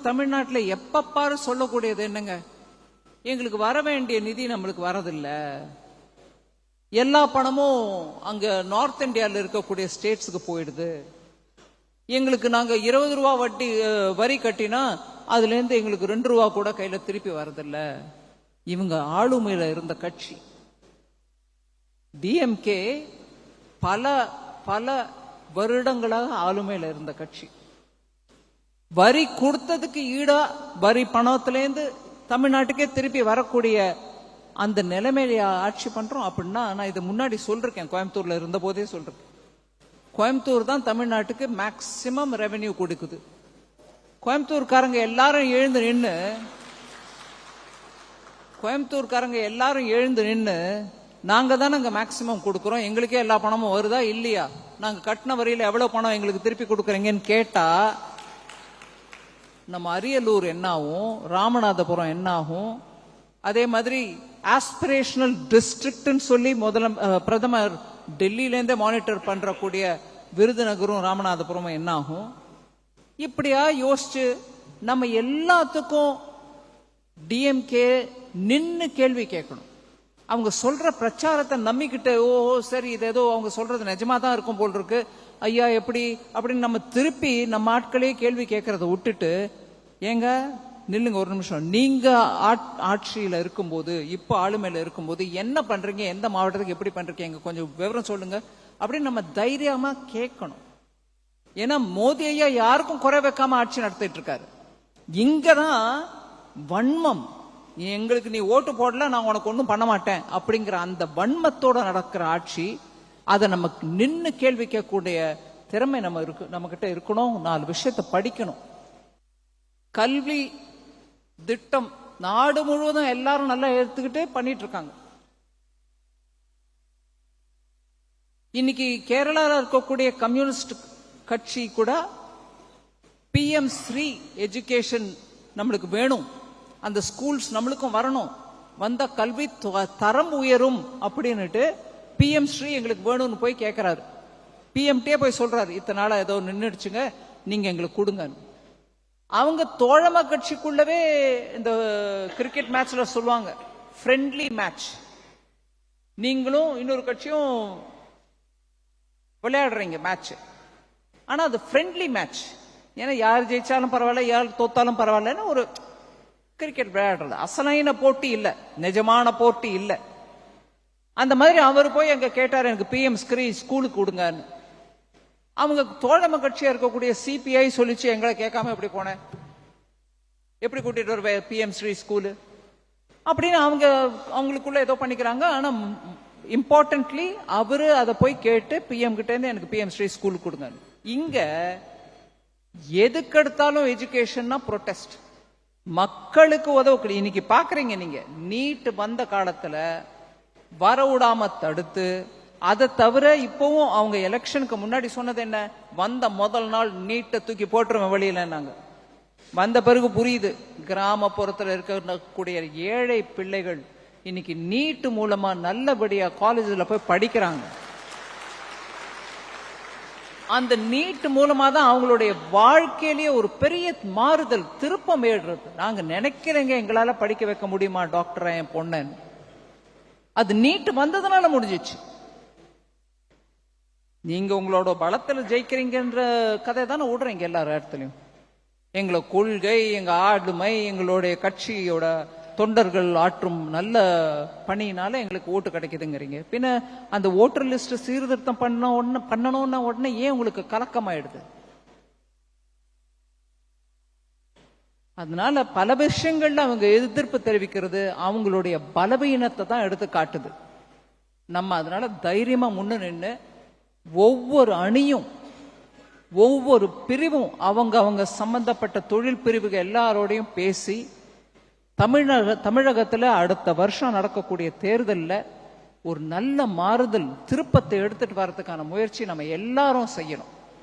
தமிழ்நாட்டில் எப்பப்பாரு சொல்லக்கூடியது என்னங்க, எங்களுக்கு வர வேண்டிய நிதி நம்மளுக்கு வரதில்ல, எல்லா பணமும் அங்க நார்த் இந்தியாவில் இருக்கக்கூடிய ஸ்டேட்ஸுக்கு போயிடுது, எங்களுக்கு நாங்க 20 ரூபா வரி கட்டினா அதுல இருந்து எங்களுக்கு 2 ரூபா கூட கையில திருப்பி வரதில்ல. இவங்க ஆளுமையில இருந்த கட்சி டிஎம்கே, பல பல வருடங்களாக ஆளுமையில இருந்த கட்சி. வரி கொடுத்ததுக்கு ஈடா வரி பணத்திலேருந்து தமிழ்நாட்டுக்கே திருப்பி வரக்கூடிய அந்த நிலைமையில ஆட்சி பண்றோம். அப்படின்னா நான் இதை முன்னாடி சொல்றேன், கோயம்புத்தூர்ல இருந்த போதே சொல்றேன், கோயம்புத்தூர் தான் தமிழ்நாட்டுக்கு மேக்சிமம் ரெவென்யூ கொடுக்குது. கோயம்புத்தூர்காரங்க எல்லாரும் எழுந்து நின்று நாங்க தானே அங்க மேக்சிமம் கொடுக்கறோம், எங்களுக்கே எல்லா பணமும் வருதா இல்லையா, நாங்க கட்டின வரியில எவ்வளவு பணம் எங்களுக்கு திருப்பி கொடுக்குறீங்கன்னு கேட்டா நம்ம அரியலூர் என்ன ஆகும், ராமநாதபுரம் என்ன ஆகும், அதே மாதிரி ஆஸ்பிரேஷனல் டிஸ்ட்ரிக்ட் சொல்லி பிரதமர் டெல்லியிலேருந்தே மானிட்டர் பண்றக்கூடிய விருதுநகரும் ராமநாதபுரமும் என்ன ஆகும். இப்படியா யோசிச்சு நம்ம எல்லாத்துக்கும் டிஎம்கே நின்னு கேள்வி கேட்கணும். அவங்க சொல்ற பிரச்சாரத்தை நம்பிக்கிட்டு ஓ சரி இது ஏதோ அவங்க சொல்றது நிஜமா தான் இருக்கும் போல் இருக்கு, ஐயா எப்படி அப்படின்னு நம்ம திருப்பி நம்ம ஆட்களே கேள்வி கேட்கறத விட்டுட்டு, ஏங்க நில்லுங்க ஒரு நிமிஷம், நீங்க ஆட்சியில இருக்கும்போது, இப்ப ஆளுமையில இருக்கும்போது என்ன பண்றீங்க, எந்த மாவட்டத்துக்கு எப்படி பண்றீங்க, கொஞ்சம் விவரம் சொல்லுங்க அப்படின்னு நம்ம தைரியமா கேட்கணும். ஏன்னா மோடி ஐயா யாருக்கும் குறை வைக்காம ஆட்சி நடத்திட்டு இருக்காரு. இங்கதான் வன்மம், எங்களுக்கு நீ ஓட்டு போடல நான் உனக்கு ஒன்றும் பண்ண மாட்டேன் அப்படிங்கிற அந்த வன்மத்தோட நடக்கிற ஆட்சி. அதை நமக்கு நின்று கேள்வி கேட்கக்கூடிய திறமை நம்ம கிட்ட இருக்கணும். 4 விஷயத்தை படிக்கணும். கல்வி திட்டம் நாடு முழுவதும் எல்லாரும் நல்லா எடுத்துக்கிட்டு பண்ணிட்டு இருக்காங்க. இன்னைக்கு கேரளாவில் இருக்கக்கூடிய கம்யூனிஸ்ட் கட்சி கூட பிஎம் ஸ்ரீ எஜுகேஷன் நம்மளுக்கு வேணும், அந்த ஸ்கூல்ஸ் நம்மளுக்கும் வரணும், வந்த கல்வி தரம் உயரும் அப்படின்னுட்டு பிஎம் ஸ்ரீ எங்களுக்கு வேணும்னு போய் கேட்கிறாரு. பிஎம்டே போய் சொல்றாரு, இத்தனை நாளா ஏதோ நின்றுடுச்சுங்க நீங்க எங்களுக்கு கொடுங்க. அவங்க தோழமை கட்சிக்குள்ளவே இந்த கிரிக்கெட் மேட்ச்ல சொல்லுவாங்க ஃப்ரெண்ட்லி மேட்ச், நீங்களும் இன்னொரு கட்சியும் விளையாடுறீங்க மேட்ச், ஆனா அது ஃப்ரெண்ட்லி மேட்ச். ஏன்னா யார் ஜெயிச்சாலும் பரவாயில்ல, யார் தோத்தாலும் பரவாயில்லன்னு ஒரு கிரிக்கெட் விளையாடுறது, அசலான போட்டி இல்ல, நிஜமான போட்டி இல்ல. அந்த மாதிரி அவர் போய் அங்க கேட்டார், எனக்கு பிஎம் ஸ்ரீ ஸ்கூலுக்கு கொடுங்கன்னு. அவங்க தோழமை கட்சியா இருக்கக்கூடிய சிபிஐ சொல்லிச்சு, எங்களை கேட்காம எப்படி போனேன், எப்படி கூட்டிட்டு வர பிஎம் ஸ்ரீ ஸ்கூலு அப்படின்னு அவங்களுக்குள்ள ஏதோ பண்ணிக்கிறாங்க. ஆனா இம்பார்ட்டன்ட்லி அவரு அதை போய் கேட்டு பிஎம் கிட்ட இருந்து எனக்கு பிஎம் ஸ்ரீ ஸ்கூலுக்கு கொடுங்க. இங்க எதுக்கெடுத்தாலும் எஜுகேஷன்னா ப்ரொடெஸ்ட், மக்களுக்கு உதவு. இன்னைக்கு பாக்குறீங்க நீங்க, நீட் வந்த காலத்துல வரவிடாம தடுத்து, அதை தவிர இப்பவும் அவங்க எலெக்ஷனுக்கு முன்னாடி சொன்னது என்ன, வந்த முதல் நாள் நீட்டை தூக்கி போட்டுருவேன் வெளியில. நாங்க வந்த பிறகு புரியுது, கிராமப்புறத்தில் இருக்கக்கூடிய ஏழை பிள்ளைகள் இன்னைக்கு நீட் மூலமா நல்லபடியா காலேஜ்ல போய் படிக்கிறாங்க. அந்த நீட் மூலமா தான் அவங்களுடைய வாழ்க்கையிலேயே ஒரு பெரிய மாறுதல், திருப்பம் ஏறுறது. நாங்க நினைக்கிறேங்க எங்களால படிக்க வைக்க முடியுமா டாக்டரா என் பொண்ணு, அது நீட் வந்ததுனால முடிஞ்சிச்சு. நீங்க உங்களோட பலத்துல ஜெயிக்கிறீங்கன்ற கதை தானே விடுறீங்க எல்லா இடத்துலயும். எங்களை கொள்கை, எங்க ஆளுமை, எங்களுடைய கட்சியோட தொண்டர்கள் ஆற்றும் நல்ல பணியினால எங்களுக்கு ஓட்டு கிடைக்குதுங்கிறீங்க. பின்ன அந்த ஓட்டர் லிஸ்ட் சீர்திருத்தம் பண்ணணும்னா உடனே ஏன் உங்களுக்கு கலக்கமாயிடுது? அதனால பல விஷயங்கள்ல அவங்க எதிர்ப்பு தெரிவிக்கிறது அவங்களுடைய பலவீனத்தை தான் எடுத்து காட்டுது. நம்ம அதனால தைரியமா முன்ன நின்று ஒவ்வொரு அணியும் ஒவ்வொரு பிரிவும் அவங்க சம்பந்தப்பட்ட தொழில் பிரிவுகள் எல்லாரோடையும் பேசி தமிழகத்துல அடுத்த வருஷம் நடக்கக்கூடிய தேர்தலில் ஒரு நல்ல மாறுதல் திருப்பத்தை எடுத்துட்டு வர்றதுக்கான முயற்சி நம்ம எல்லாரும் செய்யணும்.